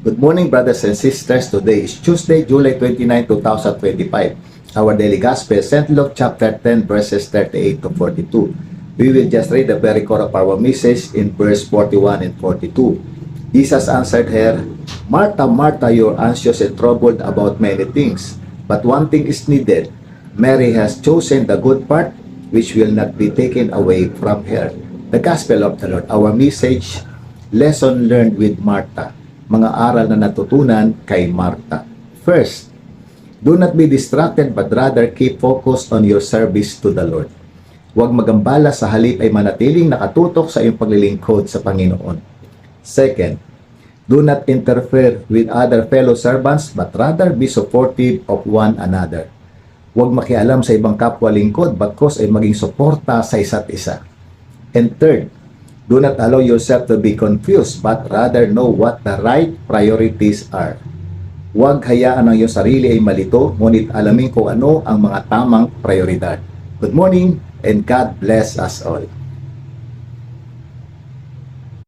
Good morning, brothers and sisters. Today is Tuesday, July 29, 2025. Our daily gospel, St. Luke chapter 10, verses 38 to 42. We will just read the very core of our message in verse 41 and 42. Jesus answered her, Martha, Martha, you are anxious and troubled about many things, but one thing is needed. Mary has chosen the good part, which will not be taken away from her. The Gospel of the Lord. Our message, lesson learned with Martha. Mga aral na natutunan kay Martha. First, do not be distracted but rather keep focused on your service to the Lord. Huwag magambala, sa halip ay manatiling nakatutok sa iyong paglilingkod sa Panginoon. Second, do not interfere with other fellow servants but rather be supportive of one another. Huwag makialam sa ibang kapwa lingkod bagkus ay maging suporta sa isa't isa. And third, do not allow yourself to be confused but rather know what the right priorities are. Huwag hayaan ang iyong sarili ay malito, ngunit alamin kung ano ang mga tamang prioridad. Good morning and God bless us all.